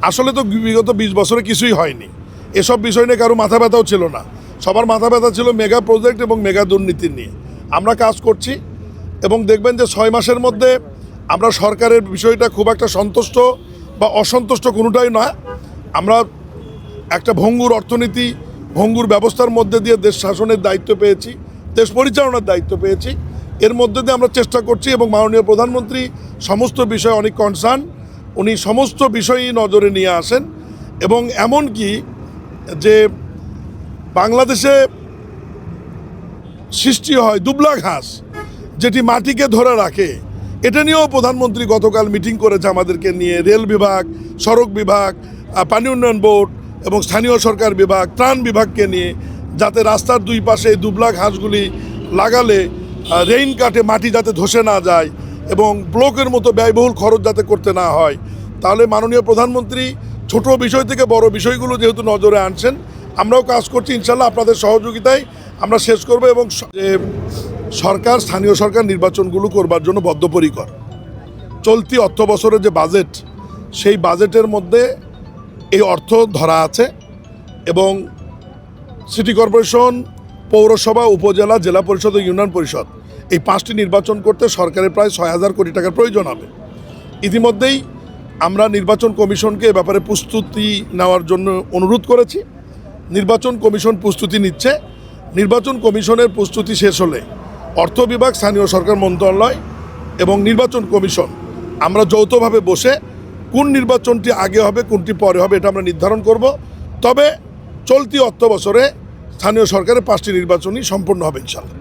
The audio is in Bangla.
আসলে তো বিগত 20 বছরে কিছুই হয়নি। এসব বিষয় নিয়ে কারো মাথা ব্যথাও ছিল না, সবার মাথা ব্যথা ছিল মেগা প্রজেক্ট এবং মেগা দুর্নীতি নিয়ে। আমরা কাজ করছি এবং দেখবেন যে 6 মাসের মধ্যে আমরা সরকারের বিষয়টা খুব একটা সন্তুষ্ট বা অসন্তুষ্ট কোনোটাই নয়। আমরা একটা ভঙ্গুর অর্থনীতি, ভঙ্গুর ব্যবস্থার মধ্যে দিয়ে দেশ শাসনের দায়িত্ব পেয়েছি, দেশ পরিচালনার দায়িত্ব পেয়েছি। এর মধ্যে দিয়ে আমরা চেষ্টা করছি এবং মাননীয় প্রধানমন্ত্রী সমস্ত বিষয়ে অনেক কনসার্ন, উনি সমস্ত বিষয়ই নজরে নিয়ে আসেন। এবং এমনকি যে বাংলাদেশে সৃষ্টি হয় দুবলা ঘাস, যেটি মাটিকে ধরে রাখে, এটা নিয়েও প্রধানমন্ত্রী গতকাল মিটিং করেছে আমাদেরকে নিয়ে। রেল বিভাগ, সড়ক বিভাগ, পানি উন্নয়ন বোর্ড এবং স্থানীয় সরকার বিভাগ, ত্রাণ বিভাগকে নিয়ে, যাতে রাস্তার দুই পাশে দুবলা ঘাসগুলি লাগালে রেইন কাটে মাটি যাতে ধসে না যায় এবং ব্লকের মতো ব্যয়বহুল খরচ যাতে করতে না হয়। তাহলে মাননীয় প্রধানমন্ত্রী ছোট বিষয় থেকে বড় বিষয়গুলো যেহেতু নজরে আনছেন, আমরাও কাজ করছি। ইনশাল্লাহ আপনাদের সহযোগিতায় আমরা শেষ করব। এবং সরকার, স্থানীয় সরকার নির্বাচনগুলো করবার জন্য বদ্ধপরিকর। চলতি অর্থ বছরের যে বাজেট, সেই বাজেটের মধ্যে এই অর্থ ধরা আছে এবং সিটি কর্পোরেশন, পৌরসভা, উপজেলা, জেলা পরিষদ ও ইউনিয়ন পরিষদ এই 5টি নির্বাচন করতে সরকারের প্রায় 6,000 কোটি টাকার প্রয়োজন হবে। ইতিমধ্যেই আমরা নির্বাচন কমিশনকে এ ব্যাপারে প্রস্তুতি নেওয়ার জন্য অনুরোধ করেছি। নির্বাচন কমিশন প্রস্তুতি নিচ্ছে। নির্বাচন কমিশনের প্রস্তুতি শেষ হলে অর্থ বিভাগ, স্থানীয় সরকার মন্ত্রণালয় এবং নির্বাচন কমিশন আমরা যৌথভাবে বসে কোন নির্বাচনটি আগে হবে, কোনটি পরে হবে, এটা আমরা নির্ধারণ করব। তবে চলতি অর্থ বছরে স্থানীয় সরকারের 5টি নির্বাচনই সম্পন্ন হবে ইনশাআল্লাহ।